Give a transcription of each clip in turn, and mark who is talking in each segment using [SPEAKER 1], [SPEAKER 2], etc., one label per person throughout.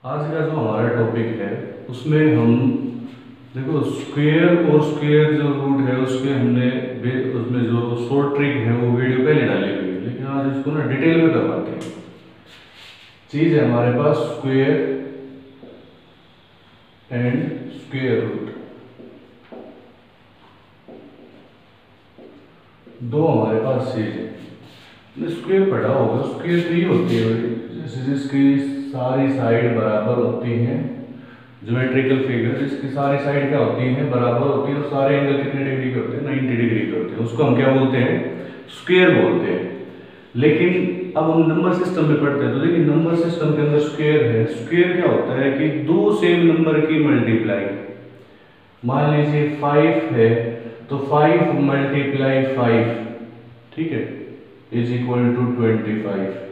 [SPEAKER 1] आज का जो हमारा टॉपिक है उसमें हम देखो स्क्वायर और स्क्वायर जो रूट है उसके उसमें जो शॉर्ट ट्रिक है वो वीडियो पहले डाली हुई है, लेकिन आज इसको ना डिटेल में करवाते हैं। चीज है हमारे पास स्क्वायर एंड स्क्वायर रूट, दो हमारे पास चीज है। स्क्वायर पढ़ा होगा, स्क्वायर तो ये होती है जैसे जिसकी सारी साइड बराबर होती हैं, ज्योमेट्रिकल फिगर जिसकी सारी साइड क्या होती हैं, बराबर होती है, और सारे एंगल कितने डिग्री के होते हैं, 90 डिग्री के होते हैं, उसको हम क्या बोलते हैं, स्क्वायर बोलते हैं। लेकिन अब हम नंबर सिस्टम में पढ़ते हैं तो देखिए नंबर सिस्टम के अंदर स्क्वायर है। स्क्वायर क्या होता है कि दो सेम नंबर की मल्टीप्लाई, मान लीजिए 5 है तो 5 मल्टीप्लाई 5, ठीक है, इज इक्वल टू 25।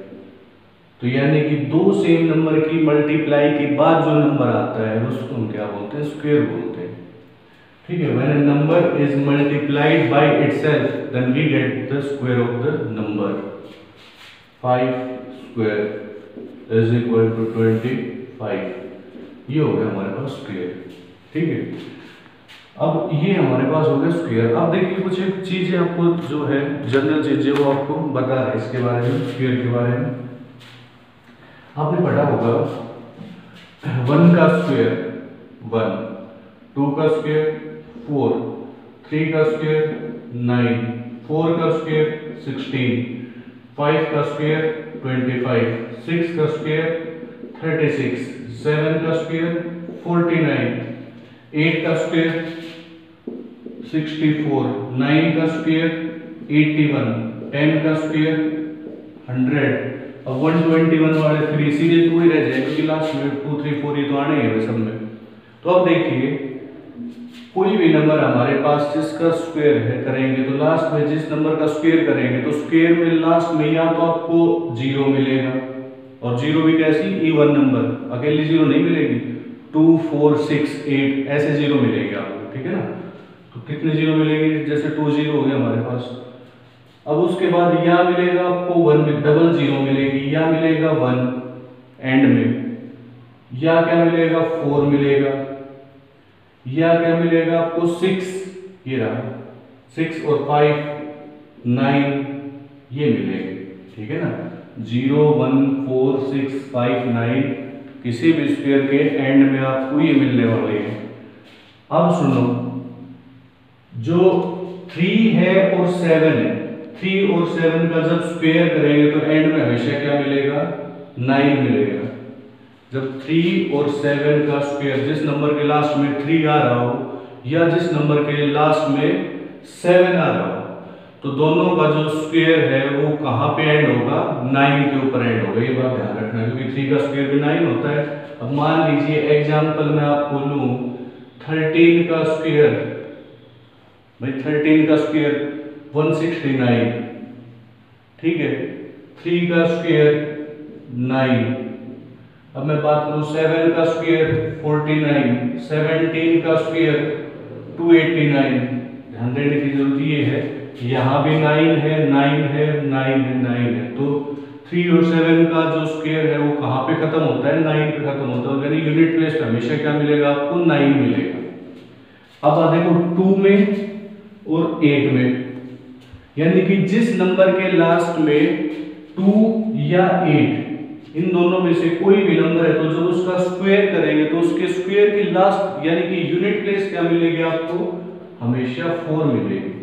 [SPEAKER 1] तो यानी कि दो सेम नंबर की मल्टीप्लाई के बाद जो नंबर आता है उसको हम क्या बोलते हैं, स्क्वायर बोलते हैं, ठीक है। When a number is multiplied by itself then we get the square of the number. 5 square is equal to 25, ये हो गया हमारे पास स्क्वायर, ठीक है। अब ये हमारे पास हो गया स्क्वायर। अब देखिए कुछ एक चीजें आपको जो है जनरल चीजें वो आपको बता रहे हैं इसके बारे में, स्क्वायर के बारे में। आपने पढ़ा होगा 1 का स्क्वायर 1, 2 का स्क्वायर 4, 3 का स्क्वायर 9, 4 का स्क्वायर 16, 5 का स्क्वायर 25, 6 का स्क्वायर 36, 7 का स्क्वायर 49, 8 का स्क्वायर 64, 9 का स्क्वायर 81, 10 का स्क्वायर 100। अब 121 वाले 3 सीधे 2 ही रह जाए क्योंकि लास्ट में 2 3 4 ये तो आने हैं सब में। तो अब देखिए कोई भी नंबर हमारे पास जिसका स्क्वायर है करेंगे तो लास्ट में जिस नंबर का स्क्वायर करेंगे तो स्क्वायर में लास्ट में या तो आपको 0 मिलेगा, और 0 भी कैसी, इवन नंबर, अकेली 0 नहीं मिलेगी, 2 4 6 8 ऐसे 0 मिलेगी आपको, ठीक है ना। तो कितने 0 मिलेगी, जैसे 2 0 हो गया हमारे पास। अब उसके बाद या मिलेगा आपको 1 में डबल 0 मिलेगी, या मिलेगा 1 एंड में, या क्या मिलेगा 4 मिलेगा, या क्या मिलेगा आपको 6, ये रहा 6 और 5 9 ये मिलेंगे, ठीक है ना। 0 1 4 6 5 9 किसी भी स्क्वायर के एंड में आपको ये मिलने वाले हैं। अब सुनो, जो 3 है और 7 है, 3 और 7 का जब स्क्वायर करेंगे तो एंड में हमेशा क्या मिलेगा, 9 मिलेगा। जब 3 और 7 का स्क्वायर, जिस नंबर के लास्ट में 3 आ रहा हो या जिस नंबर के लास्ट में 7 आ रहा हो, तो दोनों का जो स्क्वायर है वो कहाँ पे एंड होगा, 9 के ऊपर एंड होगा। ये बात ध्यान रखना क्योंकि 3 का स्क्वायर भी 9 होता है। अब मान लीजिए एग्जाम्पल में आपको लूँ 13 का स्क्वायर, भाई 13 का स्क्वायर 169, ठीक है, 3 का स्क्वायर 9। अब मैं बात करूं 7 का स्क्वायर 49, 17 का स्क्वायर 289। ध्यान देने की जरूरत ये है, यहाँ भी 9 है 9 है 9 है 9 है, तो 3 और 7 का जो स्क्वायर है वो कहाँ पे खत्म होता है, 9 पे खत्म होता है, यानी यूनिट प्लेस पे हमेशा क्या मिलेगा आपको, 9 मिलेगा। अब देखो 2 में और 8 में, यानी कि जिस नंबर के लास्ट में 2 या 8 इन दोनों में से कोई भी नंबर है तो जब उसका स्क्वायर करेंगे तो उसके स्क्वायर की लास्ट यानी कि यूनिट प्लेस क्या मिलेगी आपको, हमेशा 4 मिलेगी।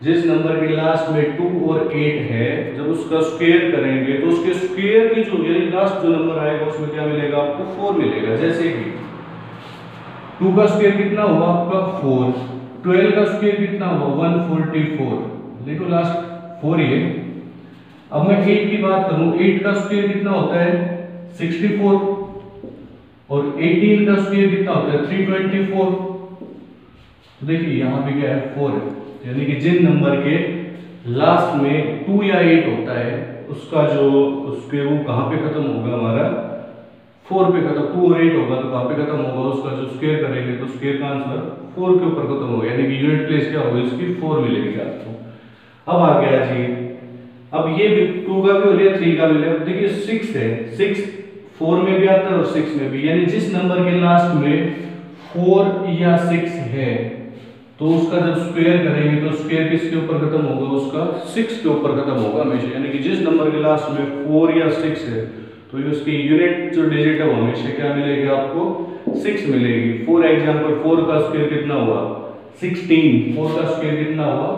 [SPEAKER 1] जिस नंबर के लास्ट में 2 और 8 है जब उसका स्क्वायर करेंगे तो उसके स्क्वायर की जो यानी लास्ट जो नंबर आएगा उसमें क्या मिलेगा आपको, 4 मिलेगा। जैसे कि 2 का स्क्वायर कितना हुआ आपका 4, 12 का स्क्वायर कितना हुआ 144, देखो लास्ट 4 ही है। अब मैं 8 की बात करूं, 8 का स्क्वायर कितना होता है 64, और 18 का स्क्वायर कितना होता है 324। तो देखिए यहाँ पे क्या है 4 है, यानी कि जिन नंबर के लास्ट में 2 या 8 होता है उसका जो उसके वो कहाँ पे खत्म होगा, हमारा 4 पे खत्म। 2 और 8 होगा तो कहाँ पे खत्म होगा, उसका जो स्क्वायर करेंगे तो स्क्वायर का आंसर 4 के ऊपर खत्म होगा, यानी कि यूनिट प्लेस क्या होगा इसकी 4 मिलेगी आपको। अब आ गया जी, अब ये भी 2 का भी हो गया 3 का भी हो गया। देखिए 6 है, 6 4 में भी आता है और 6 में भी, यानी जिस नंबर के लास्ट में 4 या 6 है तो उसका जब स्क्वायर करेंगे तो स्क्वायर किसके ऊपर खत्म होगा, उसका 6 के ऊपर खत्म होगा हमेशा। यानी कि जिस नंबर के लास्ट में 4 या 6 है तो ये उसकी यूनिट जो डिजिट है वो हमेशा क्या मिलेगी आपको, 6 मिलेगी। फॉर एग्जांपल 4 का स्क्वायर कितना हुआ, 16। 4 का स्क्वायर कितना हुआ,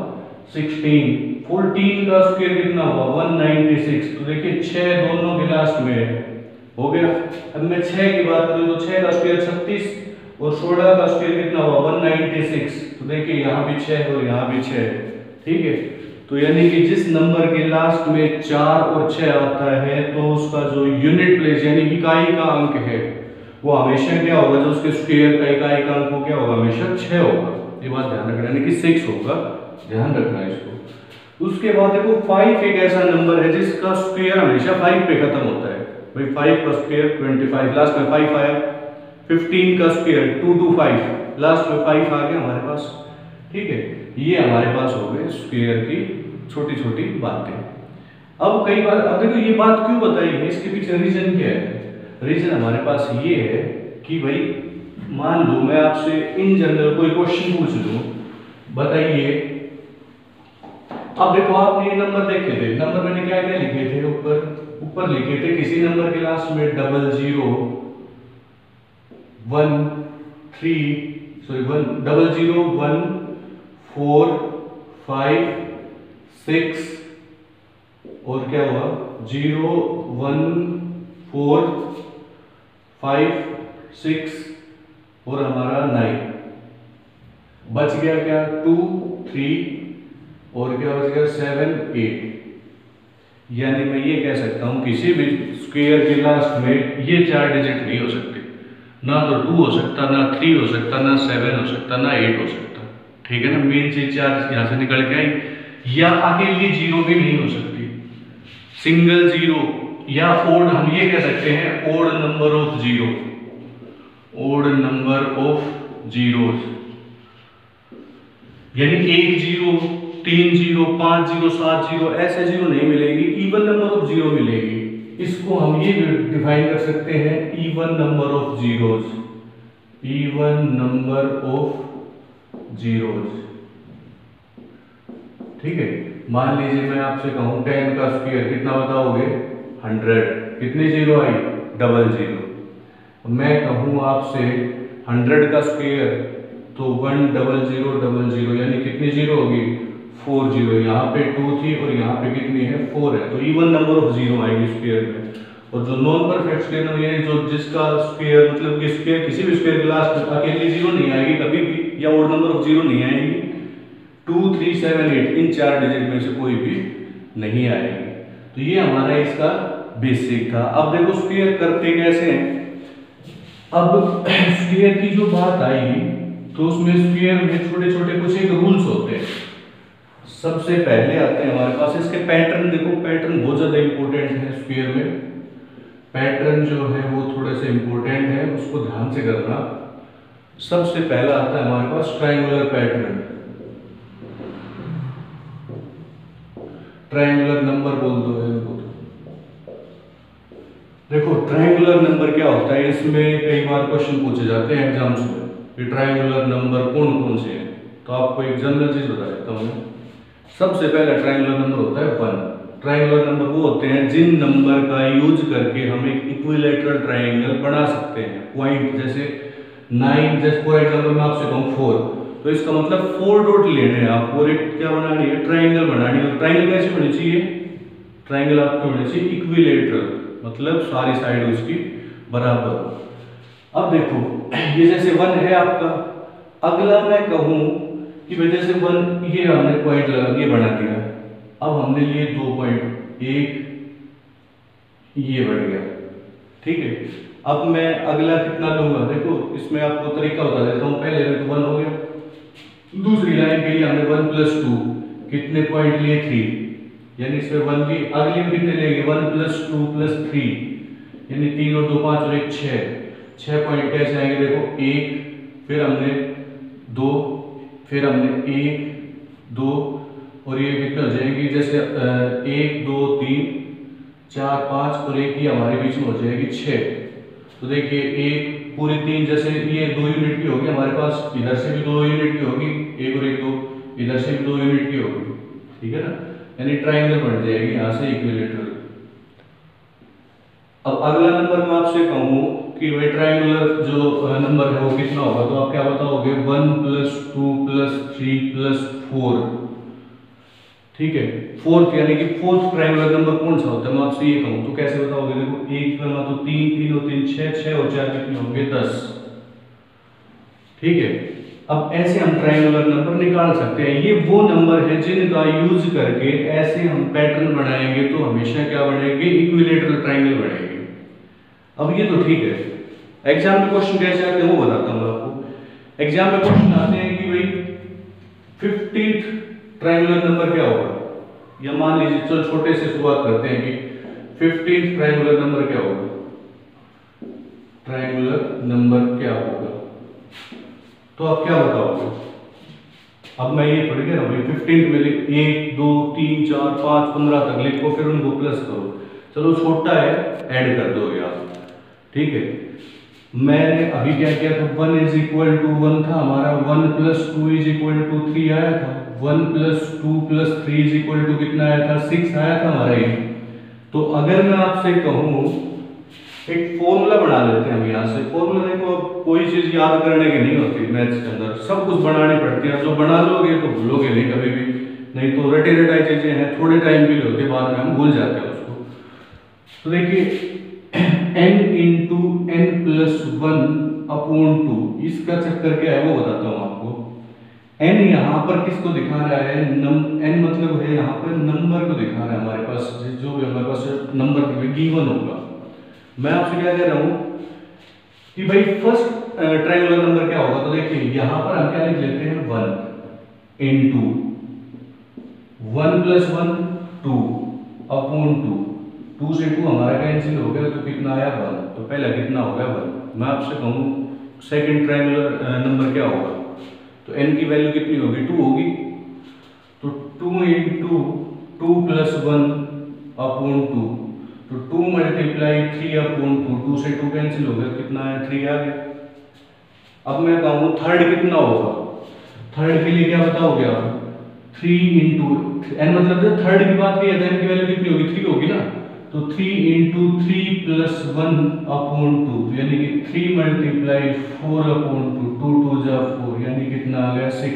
[SPEAKER 1] 16। 14 का स्क्वायर कितना हुआ, 196। तो देखिए 6 दोनों के लास्ट में हो गया। अब मैं 6 की बात करूं तो 6 का स्क्वायर 36 और 16 का स्क्वायर कितना हुआ, 196। तो देखिए यहाँ भी 6 और यहाँ भी 6, ठीक है। तो यानी कि जिस नंबर के लास्ट में 4 और 6 आता है तो उसका जो यूनिट प्लेस यानी इकाई का अंक है वो हमेशा क्या होगा, जो उसके स्क्वायर का इकाई का अंक क्या होगा, हमेशा 6 होगा। ये बात ध्यान रखना, यानी कि 6 होगा, ध्यान रखना इसको। उसके बाद देखो 5 एक ऐसा नंबर है जिसका स्क्वायर हमेशा 5 पे खत्म होता है। भाई 5 का स्क्वायर 25, लास्ट में 5 आया। 15 का स्क्वायर 225, लास्ट में 5 आ गया हमारे पास, ठीक है। ये हमारे पास हो गए स्क्वायर की छोटी छोटी बातें। अब कई बार, अब देखो ये बात क्यों बताई है, इसके पीछे रीजन क्या है। रीजन हमारे पास ये है कि भाई मान लो मैं आपसे इन जनरल कोई क्वेश्चन पूछ लूं, बताइए। अब देखो आपने ये नंबर देखे थे, नंबर मैंने क्या क्या लिखे थे, ऊपर लिखे थे किसी नंबर के लास्ट में 00 1 4 5 6 और क्या हुआ 0 1 4 5 6 और हमारा 9 बच गया, क्या 2 3 और क्या बच गया 7 8। यानी मैं ये कह सकता हूं किसी भी स्क्वायर के लास्ट में ये 4 डिजिट नहीं हो सकते, ना तो 2 हो सकता, ना 3 हो सकता, ना 7 हो सकता, ना 8 हो सकता, ठीक है ना। मेन चीज 4 यहां से निकल के आई, या अकेली 0 भी नहीं हो सकती, सिंगल 0, या ओड, हम ये कह सकते हैं odd number of 0, odd number of zeros, यानी 1 0 3 0 5 0 7 0 ऐसे 0 नहीं मिलेगी, इवन नंबर ऑफ 0 मिलेगी। इसको हम ये डिफाइन कर सकते हैं even number of zeros, even number of zeros, ठीक है। मान लीजिए मैं आपसे कहूं 10 का स्क्वायर कितना बताओगे, 100, कितनी 0 आई, 00। मैं कहूं आपसे 100 का स्क्वायर तो 10000 यानी कितनी 0 होगी, 4 0। यहाँ पे 2 थी और यहाँ पे कितनी है, 4 है, तो इवन नंबर ऑफ 0 आएगी स्क्वायर में। और जो नॉन परफेक्ट स्क्वायर है जो जिसका स्क्वायर मतलब कि स्क्वायर किसी भी स्क्वायर के लास्ट में अकेली 0 नहीं आएगी कभी भी, या ओड नंबर ऑफ 0 नहीं आएगी, 2 3 7 8 इन 4 डिजिट में से कोई भी नहीं आएगी। तो ये हमारा इसका बेसिक था। अब देखो स्क्वायर करते कैसे हैं। अब स्क्वायर की जो बात आई तो उसमें स्क्वायर में छोटे छोटे कुछ एक रूल्स होते हैं। सबसे पहले आते हैं हमारे पास इसके पैटर्न। देखो पैटर्न बहुत ज्यादा इंपॉर्टेंट है स्क्वायर में, पैटर्न जो है वो थोड़े से इंपॉर्टेंट है, उसको ध्यान से करना। सबसे पहला आता है हमारे पास ट्रायंगुलर पैटर्न, ट्रायंगुलर नंबर बोल दो इनको। देखो ट्रायंगुलर नंबर क्या होता है, इसमें कई बार क्वेश्चन पूछे जाते हैं एग्जाम्स में कि ट्रायंगुलर नंबर कौन कौन से हैं। तो आपको एक जनरल चीज बता देता हूँ। सबसे पहला ट्रायंगुलर नंबर होता है 1। ट्रायंगुलर नंबर वो होते हैं जिन नंबर का यूज करके हम एक इक्विलैटरल ट्रायंगल बना सकते हैं। पॉइंट जैसे 9, जैसे फॉर एग्जांपल मैं आपसे कहूँ 4, तो इसका मतलब 4 डॉट लेने हैं आपको और एक क्या बनानी है, ट्रायंगल बनानी है। ट्रायंगल कैसे होनी चाहिए, ट्रायंगल आपको होनी चाहिए इक्विलैटरल, मतलब सारी साइड उसकी बराबर। अब देखो ये जैसे 1 है आपका, अगला मैं कहूं कि भाई जैसे 1 ये हमने पॉइंट लगा ये बना दिया, अब हमने लिए 2 पॉइंट, एक ये बढ़ गया, ठीक है। अब मैं अगला कितना लूंगा, देखो इसमें आपको तरीका बता देता हूं। पहले में तो 1 हो गया, दूसरी लाइन के लिए हमने 1 + 2 कितने पॉइंट लिए 3, यानी इसमें 1 की अगली में कितने लेंगे 1 + 2 + 3 यानी 3 और 2 5 और 1 6 पॉइंट कैसे आएंगे, देखो 1 फिर हमने 2 फिर हमने 1 2 और ये कितने हो जाएंगे जैसे 1 2 3 4 5 और एक ही हमारे बीच में हो जाएगी 6। तो देखिए एक पूरी 3, जैसे ये 2 यूनिट की होगी हमारे पास, इधर से भी 2 यूनिट की होगी, एक और एक 2, इधर से भी 2 यूनिट की होगी, ठीक है ना, यानी ट्राइंगल बन जाएगी यहाँ से इक्विलेटरल। अब अगला नंबर मैं आपसे कहूँ कि भाई ट्राइंगुलर जो नंबर है वो कितना होगा, तो आप क्या बताओगे 1 + 2 + 3 + 4, ठीक है, फोर्थ यानी कि फोर्थ ट्रायंगुलर नंबर कौन सा होता है, मैं आपसे ये कहूं तो कैसे बताओगे, देखो 1 करना तो 3 3 और 3 6, 6 और 4 कितने होंगे 10, ठीक है। अब ऐसे हम ट्रायंगुलर नंबर निकाल सकते हैं, ये वो नंबर है जिनका यूज करके ऐसे हम पैटर्न बनाएंगे तो हमेशा क्या बनेंगे, इक्विलेटरल ट्रायंगल बनेंगे। अब ये तो ठीक है, एग्जाम में क्वेश्चन कैसे आते हैं वो बताता हूं आपको। एग्जाम में क्वेश्चन आते हैं कि भाई 50th ट्रायंगुलर नंबर क्या होगा, या मान लीजिए चलो छोटे से शुरुआत करते हैं कि 15th ट्रायंगुलर नंबर क्या होगा, ट्रायंगुलर नंबर क्या होगा, तो आप क्या बताओगे। अब मैं ये पढ़ गया भाई 15th में 1 2 3 4 5 15 तक लिखो, फिर उनको प्लस करो, चलो छोटा है ऐड कर दोगे आप, ठीक है। मैंने अभी क्या किया था, 1 = 1 था हमारा, 1 + 2 = 3 आया था, 1 + 2 + 3 = कितना आया था, 6 आया था हमारा ये। तो अगर मैं आपसे कहूँ एक फॉर्मूला बना लेते हैं हम यहाँ से, फॉर्मूला देखो अब कोई चीज याद करने की नहीं होती मैथ्स के अंदर, सब कुछ बनानी पड़ती है, जो बना लोगे तो भूलोगे नहीं कभी भी, नहीं तो रटे रटाई चीजें हैं, थोड़े टाइम के लिए होती है, बाद में हम भूल जाते हैं उसको। तो देखिए n × n + 1/2, इसका चक्कर क्या है वो बताता हूँ आपको। n यहाँ पर किसको दिखा रहा है, n मतलब है यहाँ पर नंबर को दिखा रहा है, हमारे पास जो भी हमारे पास नंबर गिवन होगा। मैं आपसे क्या कह रहा हूँ कि भाई फर्स्ट ट्रायंगुलर नंबर क्या होगा, तो देखिए यहाँ पर हम क्या लिख लेते हैं 1 × 1 + 1 2/2, 2 से 2 हमारा कैंसिल हो गया, तो कितना आया 1, तो पहला कितना हो गया 1। मैं आपसे कहूँ सेकंड ट्रायंगुलर नंबर क्या होगा, तो n की वैल्यू कितनी होगी 2 होगी, तो 2 × 2 + 1/2, तो 2 × 3/2, 2 से 2 कैंसिल हो गया, कितना आया 3 आ गया। अब मैं कहूँ थर्ड कितना होगा, थर्ड के लिए क्या बताओगे आप, 3 × n मतलब जब थर्ड की बात की है तो n की वैल्यू कितनी होगी 3 होगी ना, तो 3 × 3 + 1/2, यानी कि 3 × 4/2, 2 2 जा 4, यानी कितना आ गया 6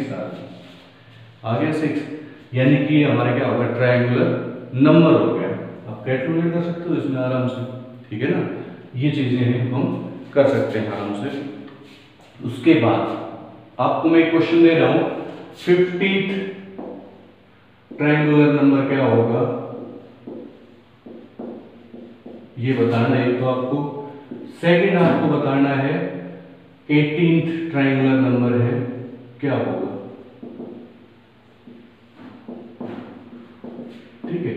[SPEAKER 1] आ गया 6, यानी कि हमारे क्या होगा ट्रायंगुलर नंबर हो गया। आप कैलकुलेट कर सकते हो इसमें आराम से, ठीक है ना, ये चीजें हम कर सकते हैं आराम से। उसके बाद आपको मैं एक क्वेश्चन दे रहा हूं, 50th ट्रायंगुलर नंबर क्या होगा ये बताना है तो आपको। सेकंड आपको बताना है 18th ट्रायंगुलर नंबर है क्या होगा, ठीक है।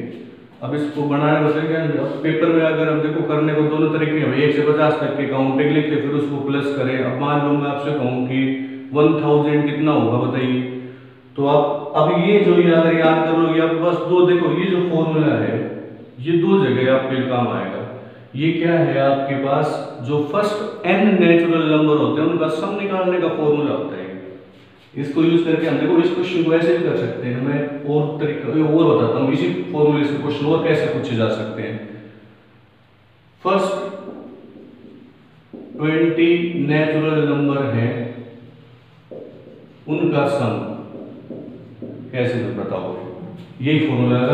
[SPEAKER 1] अब इसको बनाने बताएंगे, अब पेपर में अगर हम देखो करने को दोनों तरीके हैं, 1 से 50 तक के काउंटिंग लिख के फिर उसको प्लस करें। अब मान लो मैं आपसे कहूँ कि 1000 कितना होगा बताइए, तो आप अब ये जो अगर याद कर लो, आपके पास दो, देखो ये जो फॉर्मूला है ये 2 जगह आपके काम आएगा। ये क्या है आपके पास, जो फर्स्ट n नेचुरल नंबर होते हैं उनका सम निकालने का फॉर्मूला होता है, इसको यूज करके हम देखो इस क्वेश्चन को ऐसे भी कर सकते हैं। मैं और तरीका और बताता हूँ, इसी फॉर्मूले से क्वेश्चन और कैसे पूछे जा सकते हैं। फर्स्ट 20 नेचुरल नंबर है उनका सम कैसे बताओगे, यही फॉर्मूला है,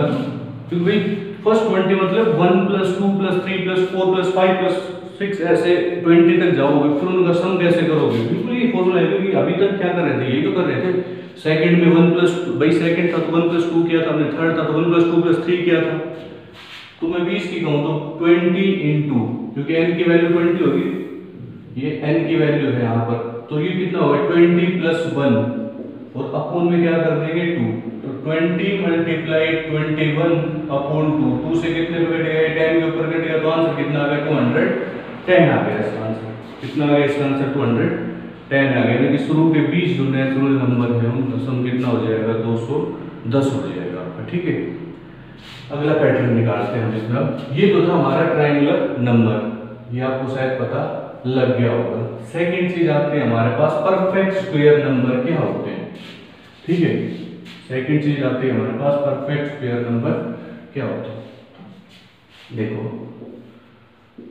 [SPEAKER 1] क्योंकि भाई फर्स्ट 20 मतलब 1 + 2 + 3 + 4 + 5 + 6 ऐसे 20 तक जाओगे, फिर उनका सम कैसे करोगे, बिल्कुल ये फॉर्मूला है। क्योंकि अभी तक क्या कर रहे थे, यही तो कर रहे थे। सेकंड में 1 + भाई सेकंड था तो 1 + 2 किया था हमने, थर्ड था तो 1 + 2 + 3 किया था। तो मैं 20 की कहूँ तो 20 × क्योंकि n की वैल्यू 20 होगी, ये n की वैल्यू है यहाँ पर, तो ये कितना होगा 20 + 1 और अपोन में क्या कर देंगे 2, तो 20 × 21/2, 2 से कितने पे कटेगा, 10 के ऊपर कटेगा, तो आंसर कितना आ गया 210 आ गया इसका आंसर। कितना आ गया इसका आंसर 210 आ गया, यानी कि शुरू के 20 जो नेचुरल नंबर है उनका सम कितना हो जाएगा 210 हो जाएगा आपका, ठीक है। अगला पैटर्न निकालते हैं हम इसमें। ये तो था हमारा ट्रायंगुलर नंबर, ये आपको शायद पता लग गया होगा। सेकंड चीज आती है हमारे पास परफेक्ट स्क्वायर नंबर क्या होते हैं। ठीक है, सेकंड चीज आती है हमारे पास परफेक्ट स्क्वायर नंबर क्या होते हैं। देखो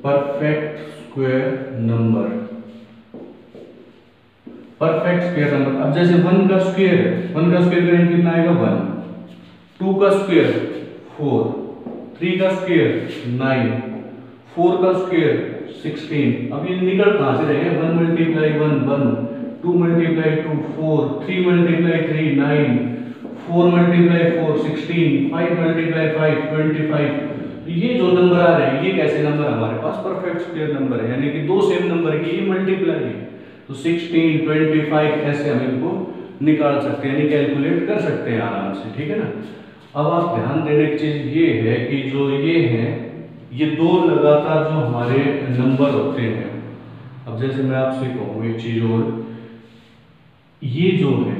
[SPEAKER 1] perfect square number, perfect square number, अब जैसे 1 का स्क्वायर है, 1 का स्क्वायर करेंगे कितना आएगा 1, 2 का स्क्वायर 4, 3 का स्क्वायर 9, 4 का स्क्वायर 16। अब ये निकल कहां से रहे हैं, 1 multiply 1 1, 2 multiply 2 4, 3 multiply 3 9, 4 multiply 4 16, 5 multiply 5 25। ये जो नंबर आ रहे हैं ये कैसे नंबर हमारे पास परफेक्ट स्क्वायर नंबर है, यानी कि दो सेम नंबर की ये मल्टीप्लाई है। तो 16 25 ऐसे हम इनको निकाल सकते हैं, यानी कैलकुलेट कर सकते हैं आराम से। ठीक है ना। अब आप ध्यान देने की चीज ये है कि जो ये है, ये दो लगातार जो हमारे नंबर होते हैं, अब जैसे मैं आपसे कहूँ एक चीज और, ये जो है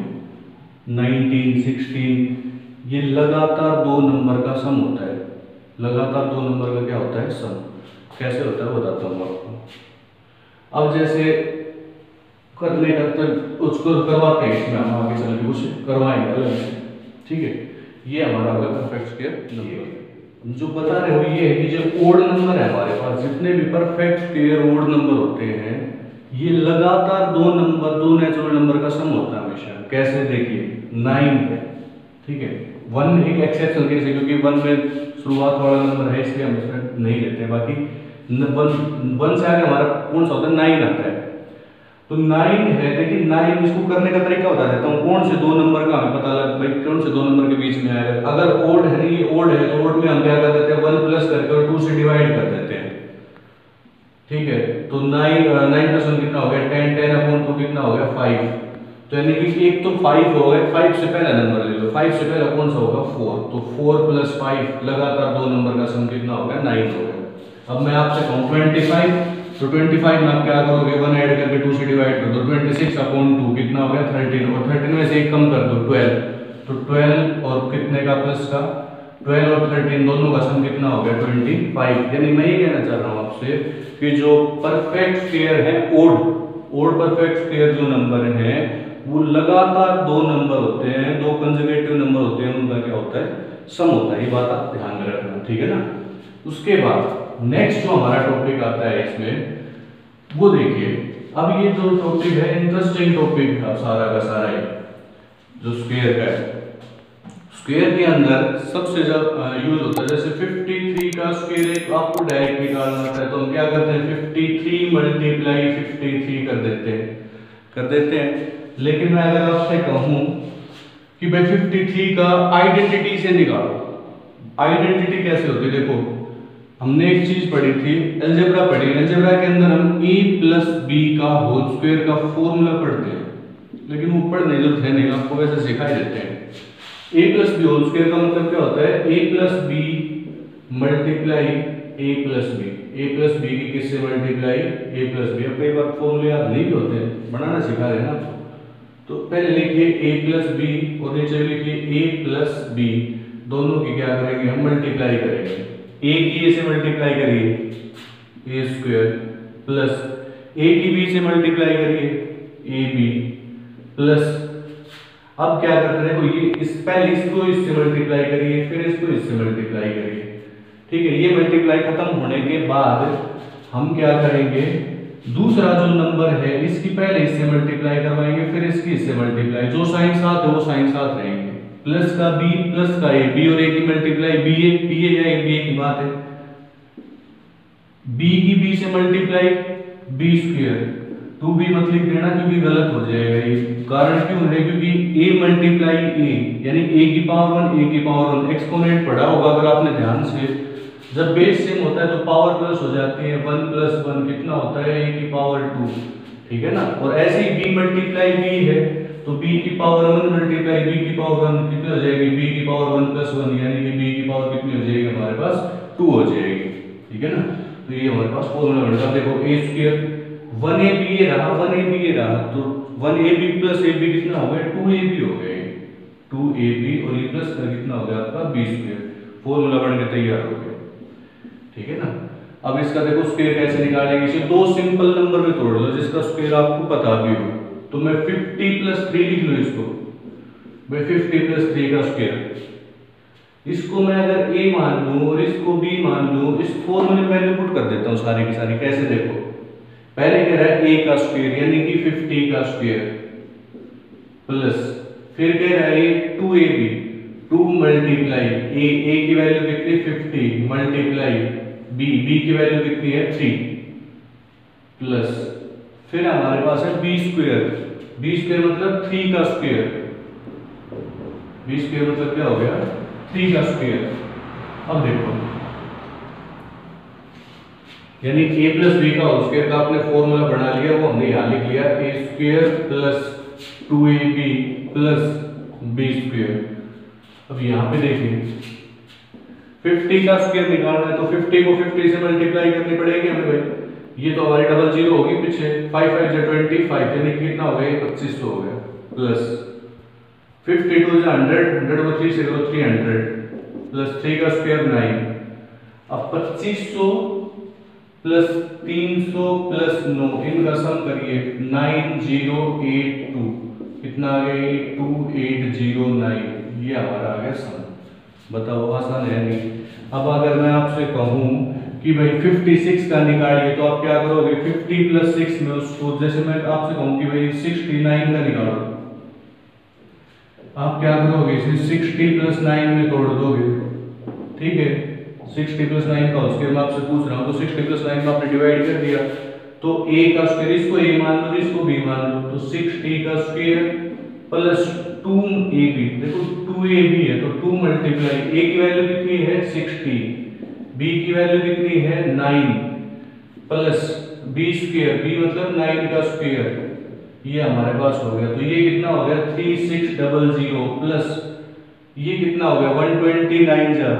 [SPEAKER 1] 19 16 ये लगातार दो नंबर का सम होता है। लगातार दो नंबर का क्या होता है, सम। कैसे होता है बताता हूँ आपको। अब जैसे करने का तक उसको करवाते हैं, इसमें हम आगे चल के कुछ करवाएंगे अलग से। ठीक है, ये हमारा होगा परफेक्ट स्क्वायर नंबर। जो बता रहे हो ये है कि जो ओड नंबर है हमारे पास, जितने भी परफेक्ट स्क्वायर ओड नंबर होते हैं, ये लगातार दो नंबर, दो नेचुरल नंबर का सम होता है हमेशा। कैसे, देखिए 9 है, ठीक है, 1 एक एक्सेप्शन केस है क्योंकि 1 में शुरुआत वाला नंबर है इसलिए हम इसमें नहीं लेते हैं। बाकी 1 से आगे हमारा कौन सा होता है, 9 आता है। तो 9 है, देखिए 9 इसको करने का तरीका बता देता हूँ। कौन से दो नंबर का हमें पता लग भाई, कौन से दो नंबर के बीच में आएगा। अगर ओड है, नहीं ये ओड है, तो ओड में हम क्या कर देते हैं, 1 प्लस करके और 2 से डिवाइड कर देते हैं। ठीक है, तो 9 प्लस 1 कितना हो गया 10, 10 अपॉन 2 कितना हो गया 5। तो यानी कि एक तो 5 हो गया, 5 से पहला नंबर ले लो, 5 से पहला कौन सा होगा 4। तो 4 प्लस 5 लगातार दो नंबर का सम कितना हो गया 9 हो गया। अब मैं आपसे कहूँ 25, तो 25 में आप क्या करोगे, 1 ऐड करके 2 से डिवाइड कर दो, 26 अपॉन 2 कितना हो गया 13, और 13 में से एक कम कर दो 12। तो 12 और कितने का प्लस का, 12 और 13 दोनों का सम कितना हो गया 25। यानी मैं ये कहना चाह रहा हूँ आपसे कि जो परफेक्ट स्क्वायर है ओड परफेक्ट स्क्वायर जो नंबर है वो लगातार दो नंबर होते हैं, दो कंसेक्यूटिव नंबर होते हैं, उनका क्या होता है, सम होता है। ये बात आप ध्यान में रखना, ठीक है ना। उसके बाद नेक्स्ट जो हमारा टॉपिक आता है इसमें, वो देखिए, अब ये जो टॉपिक है इंटरेस्टिंग टॉपिक था सारा का सारा ही, जो स्क्वायर का है। स्क्वायर के अंदर सबसे ज्यादा यूज होता है, जैसे 53 का स्क्वायर एक आपको डायरेक्ट निकालना होता है, तो हम क्या करते हैं 53 मल्टीप्लाई 53 कर देते हैं। लेकिन मैं अगर आपसे कहूं कि भाई 53 का आइडेंटिटी से निकालो, आइडेंटिटी कैसे होती है, देखो हमने एक चीज पढ़ी थी, अलजेब्रा पढ़ी। अलजेब्रा के अंदर हम a प्लस बी का होल स्क्वायर का फॉर्मूला पढ़ते हैं, लेकिन वो पढ़ने की जरूरत है नहीं, आपको वैसे सिखाई देते हैं। a plus B whole square का मतलब क्या होता है, a plus B multiply a plus B, a plus B की किससे मल्टीप्लाई a प्लस बी। अब कई बार फॉर्मूले याद नहीं भी होते हैं, बनाना सिखा रहे हैं ना आपको। तो पहले लिखिए a प्लस बी और नीचे लिखिए a प्लस बी, दोनों की क्या करेंगे हम मल्टीप्लाई करेंगे। a की a से मल्टीप्लाई करिए a स्क्वायर, प्लस a की b से मल्टीप्लाई करिए ab, प्लस अब क्या करते हैं, देखो ये इस पहले इसको इससे मल्टीप्लाई करिए, फिर इसको इससे मल्टीप्लाई करिए। ठीक है, ये मल्टीप्लाई खत्म होने के बाद हम क्या करेंगे, दूसरा जो नंबर है इसकी पहले इससे मल्टीप्लाई करवाएंगे, फिर इसकी इससे मल्टीप्लाई, जो साइन साथ है वो साइन साथ रहेंगे, प्लस का b प्लस का a, b और a की मल्टीप्लाई b a या a की बात है, b की b से मल्टीप्लाई b स्क्वायर, 2b मत लिख देना क्योंकि गलत हो जाएगा ये। कारण क्यों है, क्योंकि a मल्टीप्लाई a यानी a की पावर 1 a की पावर 1। एक्सपोनेंट पढ़ा होगा अगर आपने ध्यान से, जब बेस सेम होता है तो पावर प्लस हो जाती है, 1 प्लस 1 कितना होता है a की पावर 2, ठीक है ना। और ऐसे ही b मल्टीप्लाई b है तो b की पावर 1 मल्टीप्लाई b की पावर 1 कितनी हो जाएगी, b की पावर 1 प्लस 1 यानी कि b की पावर कितनी हो जाएगी हमारे पास 2 हो जाएगी, ठीक है ना। तो ये हमारे पास फॉर्मूला बनेगा। देखो a स्क्वायर 1ab रहा, 1ab रहा, तो 1ab प्लस ab कितना हो गया 2ab हो गया, 2ab और ये प्लस कर कितना हो गया आपका b स्क्वायर। फॉर्मूला बन के तैयार हो गया, ठीक है ना। अब इसका देखो स्क्वायर कैसे निकालेंगे, इसे दो सिंपल नंबर में तोड़ लो जिसका स्क्वायर आपको पता भी हो। तो मैं 50 + 3 लिख लूँ इसको, मैं 50 + 3 का स्क्वायर, इसको मैं अगर a मान लूं और इसको b मान लूं, इस फॉर्मूले में वैल्यू पुट कर देता हूं सारी की सारी। कैसे देखो, पहले कह रहा है a का स्क्वायर यानी कि 50 का स्क्वायर प्लस, फिर कह रहा है 2ab, 2 मल्टीप्लाई a की वैल्यू कितनी 50 मल्टीप्लाई b की वैल्यू कितनी है 3 प्लस, फिर हमारे पास है b स्क्वायर मतलब 3 का स्क्वायर, b स्क्वायर मतलब क्या हो गया 3 का स्क्वायर। अब देखो यानी a + b का होल स्क्वायर का आपने फॉर्मूला बना लिया, वो हमने यहां लिख लिया a² + 2ab + b स्क्वायर। अब यहां पे देखिए 50 का स्क्वायर निकालना है तो 50 को 50 से मल्टीप्लाई करनी पड़ेगी हमें भाई, ये तो हमारी डबल जीरो होगी पीछे, 5 5 × 25 यानी कि कितना हो गया 2500 हो गया, प्लस 52 × 100, 100 को 3 से करो 300 प्लस 3 का स्क्वायर 9। अब 2500 प्लस 300 प्लस 9 इनका सम करिए 9082, कितना आ गया 2809, ये हमारा आ गया सम। बताओ आसान है नहीं। अब अगर मैं आपसे कहूं कि भाई 56 का निकालिए तो आप क्या करोगे, 50 + 6 में उसको, जैसे मैं आपसे कहूं कि भाई 69 का निकालो, आप क्या करोगे इसे 60 + 9 में तोड़ दोगे, ठीक है। 60 + 9 का स्क्वायर मैं आपसे पूछ रहा हूं, तो 60 + 9 को आपने डिवाइड कर दिया तो a का स्क्वायर, इसको a मान लो इसको b मान लो, तो 60 का स्क्वायर प्लस 2ab, देखो 2ab है तो 2 मल्टीप्लाई a की वैल्यू कितनी है 60, b की वैल्यू कितनी है 9 प्लस b स्क्वायर, b मतलब 9 का स्क्वायर, ये हमारे पास हो गया। तो ये कितना हो गया 3600 प्लस ये कितना हो गया 129 जा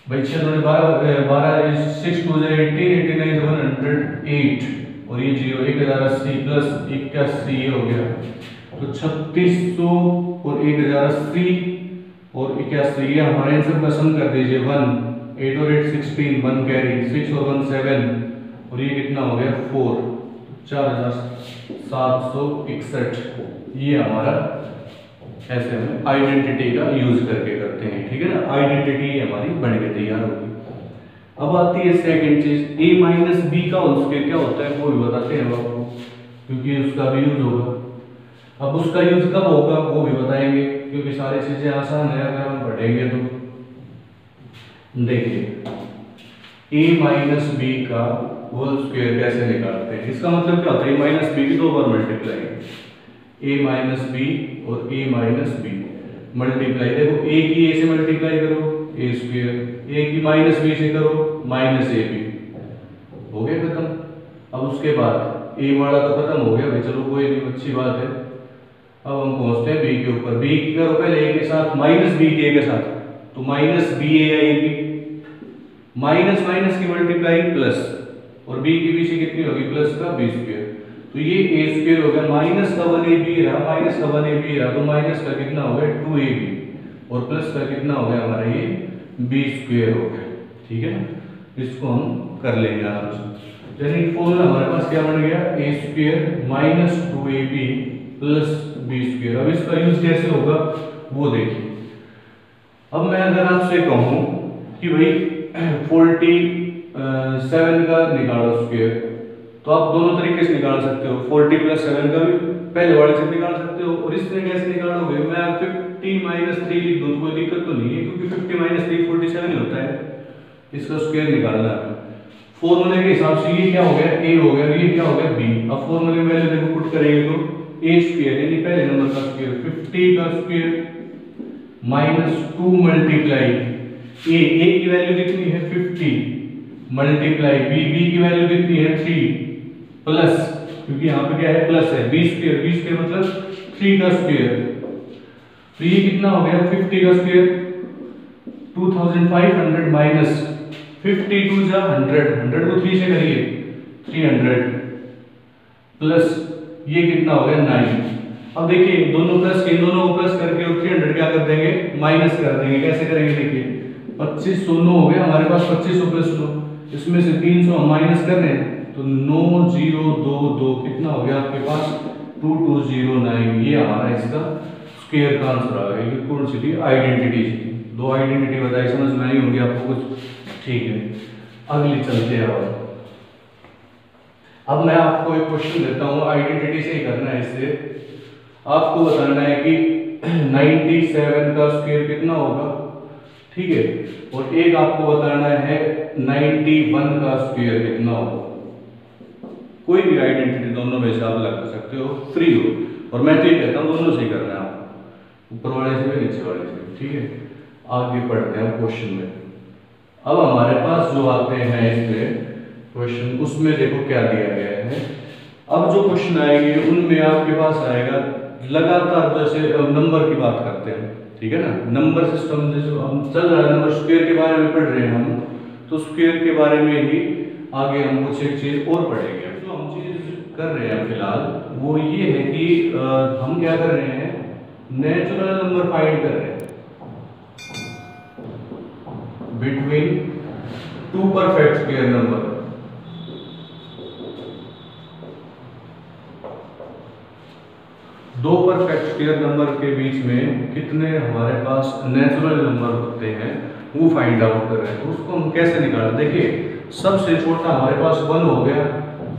[SPEAKER 1] भाई 12 6 2 18 89 108 और ये 0 1080 प्लस 81 ये हो गया, तो 3600 और 1080 और 81 ये हमारे आंसर का सम कर दीजिए 1 8 और 8 16 1 कैरी 6 और 1 7 और ये कितना हो गया 4 4761, ये हमारा ऐसे हम आइडेंटिटी का यूज करके करते हैं, ठीक है ना। आइडेंटिटी हमारी बन के तैयार होगी। अब आती है सेकंड चीज, a - b का होल स्क्वायर क्या होता है वो भी बताते हैं आपको, क्योंकि उसका भी यूज होगा। अब उसका यूज कब होगा वो भी बताएंगे, क्योंकि सारी चीजें आसान है अगर हम पढ़ेंगे तो। देखिए a - b का होल स्क्वायर कैसे निकालते हैं, इसका मतलब क्या होता है a - b की दो बार मल्टीप्लाई, a - b और a - b मल्टीप्लाई, देखो a की a से मल्टीप्लाई करो a स्क्वायर, a की -b से करो -ab, हो गया खत्म। अब उसके बाद a वाला तो खत्म हो गया भाई, चलो कोई नहीं अच्छी बात है। अब हम पहुंचते हैं b के ऊपर, b की करो पहले a के साथ -b के a के साथ, तो -ba आएगी, माइनस माइनस की मल्टीप्लाई प्लस और b की b से कितनी होगी प्लस का b स्क्वायर, तो ये a स्क्वायर हो गया, माइनस का 1ab रहा, माइनस का 1ab रहा तो माइनस का कितना हो गया 2ab और प्लस का कितना हो गया हमारा ये b स्क्वायर हो गया, ठीक है ना। इसको हम कर लेंगे आराम से। यानी फॉर्मूला हमारे पास क्या बन गया a square minus 2ab plus b square. अब इसका यूज कैसे होगा वो देखिए। अब मैं अगर आपसे कहूं कि भाई 47 का निकालो स्क्वायर, तो आप दोनों तरीके से निकाल सकते हो, 40 + 7 का भी पहले वाले से निकाल सकते हो, और इसमें कैसे निकालोगे, मैं 50 - 3 लिख दूं तो कोई दिक्कत तो नहीं है, क्योंकि 50 - 3 47 ही होता है, इसका स्क्वायर निकालना है। फॉर्मूले के हिसाब से ये क्या हो गया a हो गया, ये क्या हो गया b। अब फॉर्मूले में वैल्यू देखो पुट करेंगे तो a स्क्वायर यानी पहले नंबर का स्क्वायर 50 का स्क्वायर -2 मल्टीप्लाई a की वैल्यू कितनी है 50 मल्टीप्लाई b की वैल्यू कितनी है 3 प्लस, क्योंकि यहाँ पे क्या है प्लस है, b स्क्वायर मतलब 3 का स्क्वायर, तो ये कितना हो गया 50 का स्क्वायर 2500 माइनस 52 जा 100, 100 को 3 से करिए 300 प्लस ये कितना हो गया 9, अब देखिए दोनों प्लस के, इन दोनों को प्लस करके और 300 क्या कर देंगे, माइनस कर देंगे। कैसे करेंगे, देखिए 2500 9 हो गया हमारे पास, 2500 प्लस 9, इसमें से 300 हम माइनस कर रहे हैं तो 9022 कितना हो गया आपके पास 2209। ये हमारा इसका स्क्वायर का आंसर आ गया। ये कौन सी थी, आइडेंटिटी थी। दो आइडेंटिटी बताई, समझ में नहीं होंगी आपको कुछ, ठीक है। अगली चलते हैं अब मैं आपको एक क्वेश्चन देता हूँ, आइडेंटिटी से ही करना है। इससे आपको बताना है कि 97 का स्क्वायर कितना होगा, ठीक है, और एक आपको बताना है 91 का स्क्वायर कितना होगा। कोई भी आइडेंटिटी दोनों में से आप लगा सकते हो, फ्री हो। और मैं तो ये कहता हूँ दोनों से ही करना है आपको, ऊपर वाले से भी नीचे वाले से, ठीक है। आगे पढ़ते हैं क्वेश्चन में। अब हमारे पास जो आते हैं इसमें क्वेश्चन, उसमें देखो क्या दिया गया है। अब जो क्वेश्चन आएंगे उनमें आपके पास आएगा लगातार, जैसे नंबर की बात करते हैं, ठीक है ना, नंबर सिस्टम जैसे हम चल रहा है, नंबर स्क्वायर के बारे में पढ़ रहे हैं हम, तो स्क्वायर के बारे में ही आगे हम कुछ एक चीज और पढ़ेंगे। जो हम चीज कर रहे हैं फिलहाल वो ये है कि हम क्या कर रहे हैं, नेचुरल नंबर फाइंड कर रहे हैं between two perfect square number. दो परफेक्ट स्क्वायर नंबर के बीच में कितने हमारे पास नेचुरल नंबर होते हैं वो फाइंड आउट कर रहे हैं। तो उसको हम कैसे निकालें, देखिए सबसे छोटा हमारे पास 1 हो गया,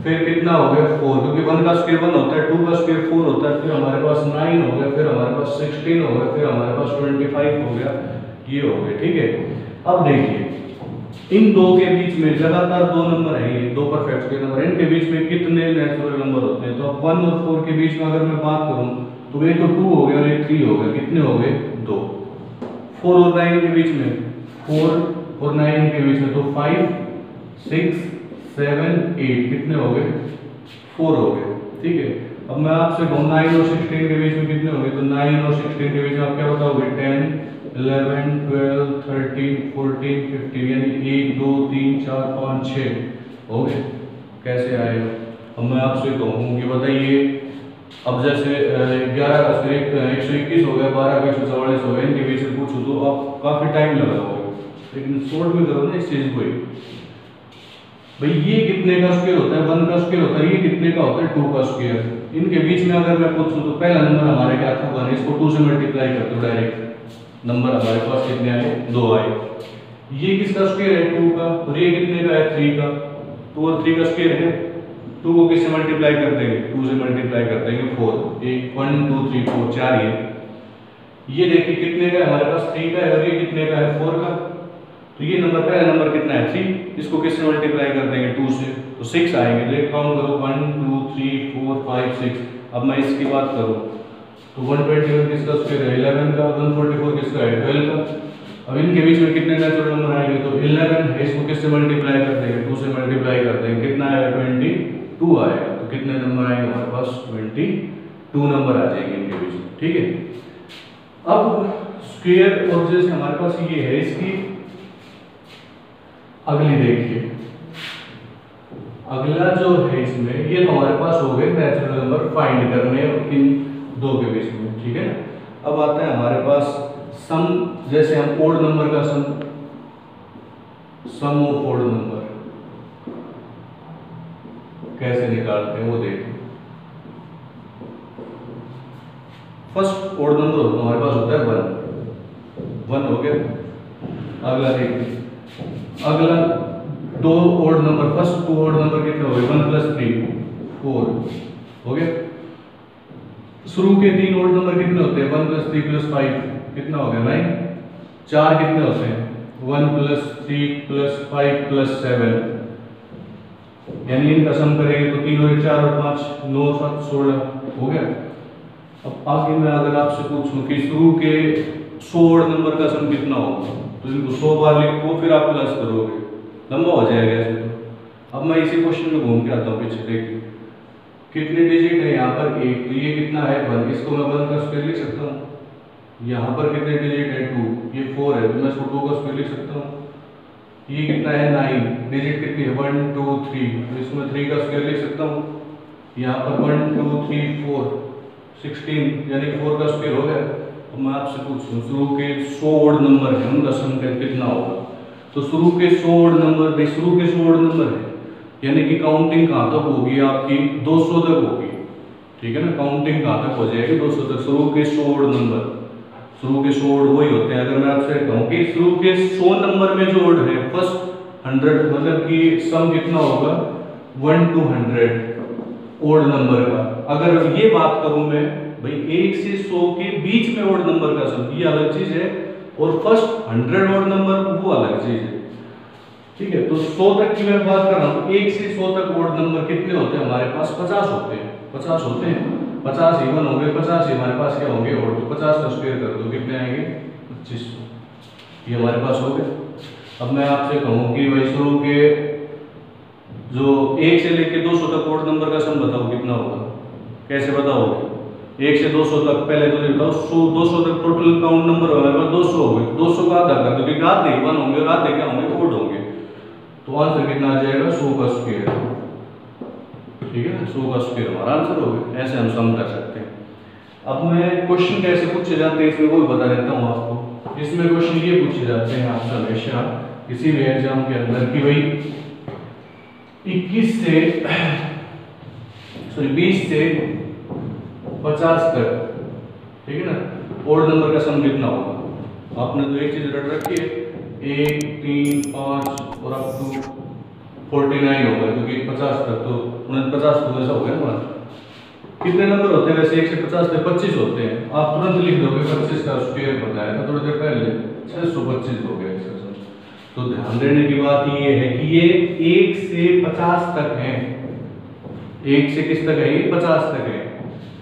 [SPEAKER 1] फिर कितना हो गया 4, क्योंकि 1 का स्क्वायर 1 होता है, 2 का स्क्वायर 4 होता है, फिर हमारे पास 9 हो गया, फिर हमारे पास 16 हो गया, फिर हमारे पास 25 हो गया, ये हो गया, ठीक है। अब देखिए इन दो के बीच में लगातार दो नंबर है, ये दो परफेक्ट स्क्वायर नंबर, इनके बीच में कितने नेचुरल नंबर होते हैं। तो अब 1 और 4 के बीच में अगर मैं बात करूं तो ये तो 2 हो गया और ये 3 हो गया, कितने हो गए 2। 4 और 9 के बीच में, 4 और 9 के बीच में तो 5 6 7 8 कितने हो गए 4 हो गए, ठीक है। अब मैं आपसे कहूँ 9 और 16 के बीच में कितने हो गए, तो 9 और 16 के बीच में आप क्या बताओगे, 10 11 12 13 14 15, यानी 1 2 3 4 5 6 हो गए। कैसे आएगा, अब मैं आपसे कहूँ कि बताइए, अब जैसे 11 का स्क्वायर 121 हो गया, 12 का 144 हो गया, इनके बीच में पूछूं तो आप काफी टाइम लगाओगे, लेकिन शॉर्ट में करो ना इस चीज को ही। भाई ये कितने का स्क्वायर होता है, 1 का स्क्वायर होता है, ये कितने का होता है 2 का स्क्वायर। इनके बीच में अगर मैं पूछूं तो पहला नंबर हमारे क्या था 1, इसको 2 से मल्टीप्लाई कर दो डायरेक्ट, नंबर हमारे पास कितने आए 2 आए। ये किसका स्क्वायर है 2 का, और ये कितने का है 3 का, 2 और 3 का स्क्वायर है। 2 को किससे मल्टीप्लाई कर देंगे, 2 से मल्टीप्लाई कर देंगे 4, 1 2 3 4 4 ये देखिए कितने का है हमारे पास 3 का है, और ये कितने का है 4 का। तो ये नंबर पहला नंबर कितना है 3, इसको किससे मल्टीप्लाई कर देंगे 2 से, तो 6 आएंगे। लेट काउंट करो 1 2 3 4 5 6। अब मैं इसकी बात करूं तो 121 किसका स्क्वायर है 11 का, 144 किसका है 12 का। अब इनके बीच में कितने नेचुरल नंबर आएंगे, तो 11 है, इसको किससे मल्टीप्लाई कर देंगे 2 से मल्टीप्लाई कर देंगे, कितना आएगा 22 आएगा। तो कितने नंबर आएंगे हमारे पास 22 नंबर आ जाएंगे इनके बीच में, ठीक है। अब स्क्वायर और जैसे हमारे पास ये है, इसकी अगली देखिए, अगला जो है इसमें, ये तो हमारे पास हो गए नेचुरल नंबर फाइंड करने इन दो के बीच में, ठीक है ना। अब आता है हमारे पास सम, जैसे हम ओड नंबर का सम ऑफ ओड नंबर कैसे निकालते हैं वो देखिए। फर्स्ट ओड नंबर हमारे पास होता है 1 हो गया। अगला देखिए, अगला दो odd number, first 2 odd number कितने हो गए 1 + 3 4 हो गया। शुरू के 3 ओड नंबर कितने होते हैं 1 + 3 + 5 कितना हो गया 9। 4 कितने होते हैं 1 + 3 + 5 + 7, यानी इनका सम करेंगे तो 3 और 4 और 5 9 7 16 हो गया। अब आगे मैं अगर आपसे पूछूं कि शुरू के 100 ओड नंबर का सम कितना होगा, तो इनको 100 बार लिखो, फिर आप प्लस करोगे, लंबा हो जाएगा ऐसे तो। अब मैं इसी क्वेश्चन में घूम के आता हूँ पीछे, देखिए कितने डिजिट है यहाँ पर 1, तो ये कितना है 1, इसको मैं 1 का स्क्वायर लिख सकता हूँ। यहाँ पर कितने डिजिट है 2, ये 4 है, तो मैं इसको 2 का स्क्वायर लिख सकता हूँ। ये कितना है 9, डिजिट कितनी है 1 2 3, तो इसको मैं 3 का स्क्वायर लिख सकता हूँ। यहाँ पर 1 2 3 4 16 यानी 4 का स्क्वायर हो गया। अब मैं आपसे पूछूं शुरू के 100 ओड नंबर है उनका सम कितना होगा। तो शुरू के 100 ओड नंबर भाई शुरू के 100 ओड नंबर है यानी कि काउंटिंग कहाँ तक होगी आपकी 200 तक होगी। ठीक है ना, काउंटिंग कहाँ तक हो जाएगी 200 तक। शुरू के 100 ओड नंबर, शुरू के 100 ओड वही होते हैं। अगर मैं आपसे कहूँ कि शुरू के 100 नंबर में जो ओड है फर्स्ट 100 मतलब कि सम कितना होगा 1 to 100 ओड नंबर का। अगर ये बात करूं मैं भाई 1 से 100 के बीच में ओड नंबर का सम, ये अलग चीज है, और फर्स्ट 100 ओड नंबर वो अलग चीज है। ठीक है, तो 100 तक की मैं बात कर रहा हूँ। 1 से 100 तक ओड नंबर कितने होते हैं हमारे पास 50 होते हैं। 50 होते हैं, 50 इवन होंगे, 50 ही हमारे पास क्या होंगे ओड। तो 50 का स्क्वायर कर दो कितने आएंगे 2500, ये हमारे पास हो गए। अब मैं आपसे कहूँ कि भाई शुरू के जो 1 से लेके 200 तक ओड नंबर का सम बताओ कितना होगा, कैसे बताओगे। 1 से 200 तक पहले तो ये बताओ 200 तक टोटल काउंट नंबर होगा 200 हो गए, 200 का आधा कर दो क्योंकि आधे वन होंगे और आधे क्या होंगे ओड होंगे। तो आंसर कितना आ जाएगा 100 का स्क्वायर। ठीक है ना, 100 का स्क्वायर हमारा आंसर हो गया। ऐसे हम सम कर सकते हैं। अब मैं क्वेश्चन कैसे पूछे जाते हैं इसमें वो बता देता हूँ आपको। इसमें क्वेश्चन ये पूछे जाते हैं आपसे हमेशा किसी भी एग्जाम के अंदर कि भाई 20 से 50 तक, ठीक है ना, ओड नंबर का सम कितना होगा। आपने तो एक चीज रट रखी है 1 3 5 और अप टू 49 होगा क्योंकि 50 तक तो 49 तो ऐसा हो गया ना। कितने नंबर होते हैं वैसे 1 से 50 तक 25 होते हैं। आप तुरंत लिख दोगे 25 का स्क्वायर बताया था थोड़ी देर पहले 625 हो गया। तो ध्यान देने की बात ये है कि ये 1 से 50 तक है। 1 से किस तक है, ये 50 तक है,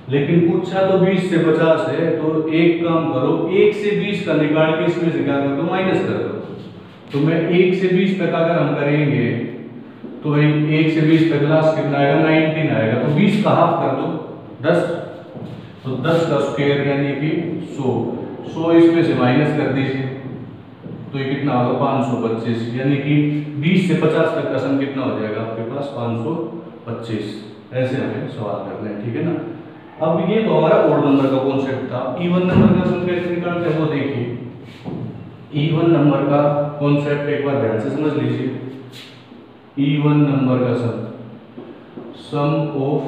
[SPEAKER 1] लेकिन पूछा तो 20 से 50 है। तो एक काम करो 1 से 20 का निकाल के इसमें से क्या कर दो माइनस कर दो। तो मैं 1 से 20 तक अगर हम करेंगे तो 1 से 20 तक लास्ट कितना आएगा 19 आएगा। तो 20 का हाफ कर दो 10, तो 10 का स्क्वायर यानी कि 100 इसमें से माइनस कर दीजिए तो ये कितना होगा 525, यानी कि 20 से 50 तक का सम कितना हो जाएगा आपके पास 525। ऐसे हमें सवाल करना है। ठीक है ना। अब ये तो हमारा ओड नंबर का कॉन्सेप्ट था। इवन नंबर का सम कैसे निकालते हैं वो देखिए। इवन नंबर का कॉन्सेप्ट एक बार ध्यान से समझ लीजिए। इवन नंबर का sum of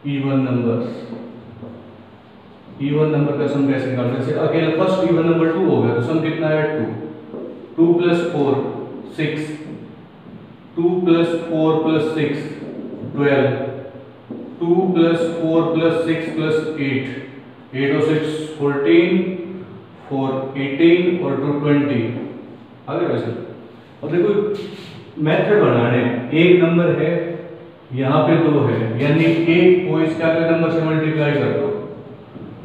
[SPEAKER 1] even numbers, even number का सम कैसे निकालते हैं। जैसे अकेला फर्स्ट इवन नंबर 2 हो गया तो सम कितना है 2 + 4 6, 2 + 4 + 6 12, 2 + 4 + 6 + 8, 8 और 6 14, 4 18 और 2 20 आ गया वैसे। अब देखो मेथड बनाने, एक नंबर है यहाँ पे 2 है यानी 1 को इसके अगले नंबर से मल्टीप्लाई कर दो।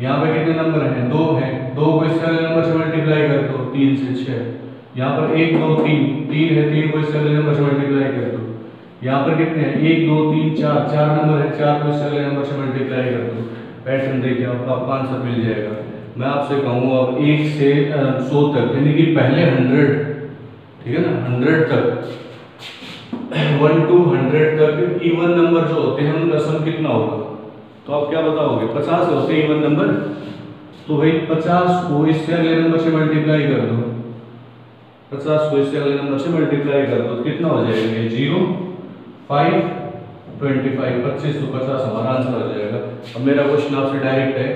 [SPEAKER 1] यहाँ पे कितने नंबर हैं 2 हैं, 2 को इसके अगले नंबर से मल्टीप्लाई कर दो 3 से 6। यहाँ पर 1 2 3 3 है, 3 को इसके अगले नंबर से मल्टीप्लाई कर दो। यहाँ पर कितने हैं 1 2 3 4 4 नंबर है, 4 को इसके अगले नंबर से मल्टीप्लाई कर दो। पैटर्न देखिए आपका आंसर मिल जाएगा। मैं आपसे कहूँ अब 1 से 100 तक यानी कि पहले 100, ठीक है ना, 100 तक 1 to 100 तक इवन नंबर जो होते हैं उनका सम कितना होगा। तो आप क्या बताओगे 50 होते हैं इवन नंबर, तो भाई 50 को इससे अगले नंबर से मल्टीप्लाई कर दो। 50 को इससे अगले नंबर से मल्टीप्लाई कर दो तो कितना हो जाएगा 0 5 25 25 तो 50 हमारा आंसर हो जाएगा। अब मेरा क्वेश्चन आपसे डायरेक्ट है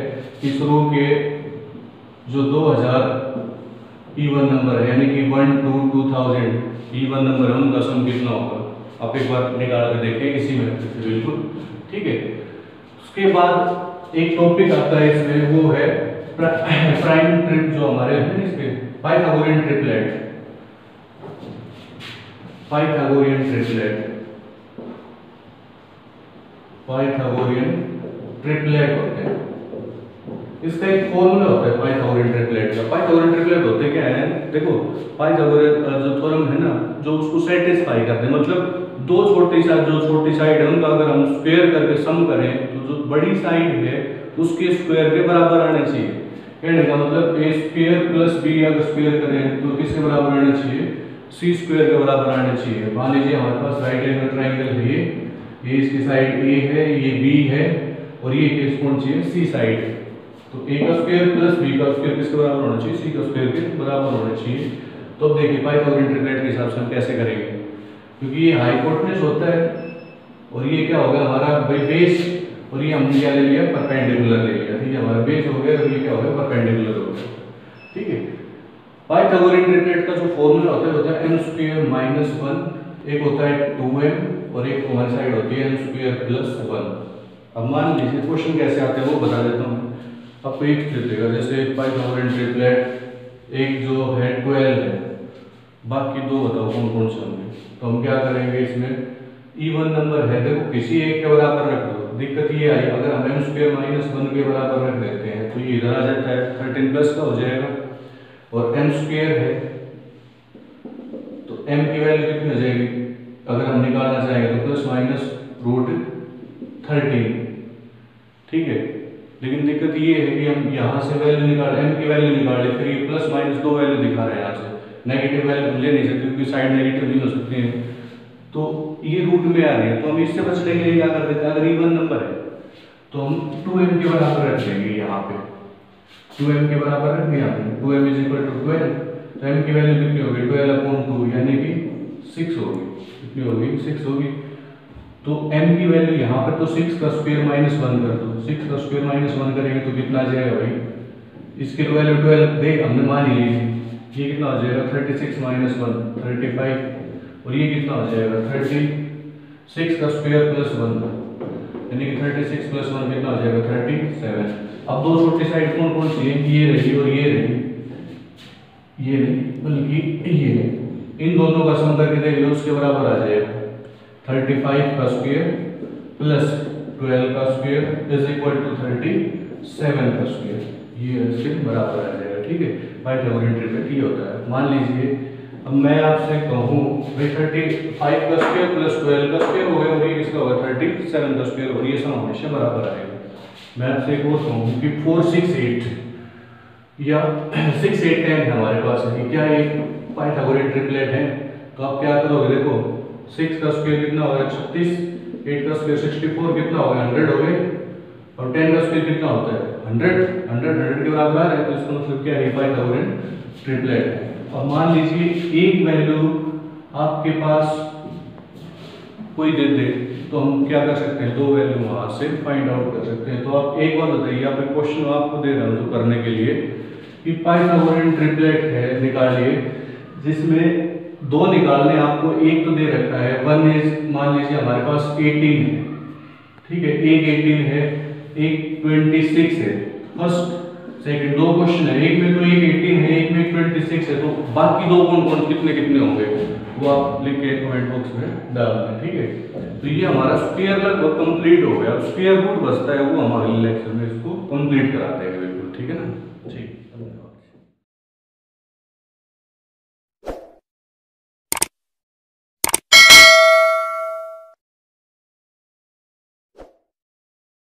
[SPEAKER 1] कि शुरू के जो 2000 इवन नंबर है यानी कि 1 to 2000 इवन नंबर है उनका सम कितना होगा। आप एक बार निकाल के देखें इसी में से बिल्कुल, ठीक है। उसके बाद एक टॉपिक आता है इसमें, वो है प्राइम ट्रिप जो हमारे हैं इसके Pythagorean triplet. Pythagorean triplet, Pythagorean triplet होते हैं। इसका एक फॉर्मूला होता है पाइथागोरियन ट्रिपलेट का। पाइथागोरियन ट्रिपलेट होते क्या है, देखो पाइथागोरियन जो थ्योरम है ना जो उसको सेटिस्फाई करते हैं, मतलब जो छोटी साइड है उनका अगर हम स्क्वायर करके सम करें तो जो बड़ी साइड है उसके स्क्वायर के बराबर आना चाहिए। कहने का मतलब a स्क्वायर प्लस b अगर स्क्वायर करें तो किसके बराबर आना चाहिए c स्क्वायर के बराबर आना चाहिए। मान लीजिए हमारे पास राइट एंगल ट्राइंगल है, ये इसकी साइड a है, ये b है, और ये केस कौन चाहिए, सी साइड। तो ए का स्क्वायर प्लस बी का स्क्वायर किसके बराबर होना चाहिए, सी का स्क्वायर के बराबर होना चाहिए। तो अब देखिए पाइथागोरन ट्रिपलेट के हिसाब से हम कैसे करेंगे, क्योंकि ये हाइपोटेन्यूज होता है और ये क्या होगा हमारा भाई बेस, और ये हमने क्या ले लिया, परपेंडिकुलर ले लिया, ठीक है, हमारा बेस हो गया और ये क्या हो गया, परपेंडिकुलर हो गया, ठीक है। पाइथागोरन ट्रिपलेट का जो फॉर्मूला होता है m स्क्वायर माइनस 1, एक होता है 2m और एक हमारी साइड होती है m स्क्वायर प्लस 1। अब मान लीजिए क्वेश्चन कैसे आते हैं वो बता देता हूँ आपको। एक देगा जैसे पाइथागोरन ट्रिपलेट एक जो है 12 है, बाकी दो बताओ कौन कौन से होंगे। तो हम क्या करेंगे, इसमें इवन नंबर है, देखो किसी एक के बराबर रख दो। दिक्कत ये आई अगर हम m स्क्वायर माइनस 1 के बराबर रख देते हैं तो ये इधर आ जाता है 13 प्लस का हो जाएगा, और m स्क्वायर है तो m की वैल्यू कितनी हो जाएगी, अगर हम निकालना चाहेंगे तो प्लस माइनस रूट 13, ठीक है। लेकिन दिक्कत ये है कि हम यहाँ से वैल्यू निकाल m की वैल्यू निकाले, फिर ये प्लस माइनस दो वैल्यू दिखा रहे हैं, यहाँ से नेगेटिव वैल्यू ले नहीं सकते क्योंकि साइड नेगेटिव नहीं हो सकती है, तो ये रूट में आ रही है। तो हम इससे बचने के लिए क्या कर देते हैं, अगर इवन नंबर है तो हम 2m के बराबर रख देंगे, यहाँ पे 2m के बराबर रख दिया हमने, 2m इज इक्वल टू 12, तो m की वैल्यू कितनी होगी 12/2 यानी कि 6 होगी, कितनी होगी 6 होगी। तो m की वैल्यू यहाँ पर तो 6 का स्क्वायर माइनस 1 कर दो, 6 का स्क्वायर माइनस 1 करेंगे तो कितना आ जाएगा भाई, इसकी तो वैल्यू 12 दे हमने मान ही ली थी, ये कितना हो जाएगा 36 माइनस 1 35, और ये कितना हो जाएगा 36 का स्क्वायर प्लस 1 यानी कि 36 प्लस 1 कितना हो जाएगा 37। अब दो छोटी साइड कौन कौन सी है, ये रही और ये रही, ये नहीं बल्कि ये, इन दोनों का सम करके देख लो उसके बराबर आ जाएगा 35 का स्क्वायर प्लस 12 का स्क्वायर इज इक्वल टू 37 का स्क्वायर, ये इसके बराबर आ जाएगा, ठीक है। पाइथागोरन ट्रिपलेट ये होता है। मान लीजिए अब मैं आपसे कहूँ भाई 35 का स्क्वायर प्लस 12 का स्क्वायर हो गया और ये किसका होगा 37 का स्क्वायर, और ये सब हमेशा बराबर आएगा। मैं आपसे एक और कहूँ कि 4 6 8 या 6 8 10 है हमारे पास है, क्या एक पाइथागोरन ट्रिपलेट है, तो आप क्या करोगे, देखो 6 का स्क्वायर कितना होगा 36, 8 का स्क्वायर 64 कितना होगा 100 हो गए, और 10 का स्क्वायर कितना होता है 100 के बराबर है, तो इसका मतलब क्या है पाइथागोरन ट्रिपलेट है। और मान लीजिए एक वैल्यू आपके पास कोई दे दे तो हम क्या कर सकते हैं, दो वैल्यू वहां से फाइंड आउट कर सकते हैं। तो आप एक बार बताइए, आप एक क्वेश्चन आपको दे रहा हूं जो करने के लिए कि पाइथागोरन ट्रिपलेट है निकालिए, जिसमें दो निकालने आपको, एक तो दे रखा है 1 इज मान लीजिए हमारे पास 18 है, ठीक है, एक 18 है एक 26 है, फर्स्ट सेकंड दो क्वेश्चन है, एक में तो एक 18 है एक में 26 है, तो बाकी दो कौन कौन कितने कितने होंगे वो आप लिख के कमेंट बॉक्स में डाल दें, ठीक है। तो ये हमारा स्क्वायर लगभग कंप्लीट हो गया, अब स्क्वायर रूट बचता है वो हमारे लेक्चर में इसको कंप्लीट कराते हैं बिल्कुल, ठीक है ना।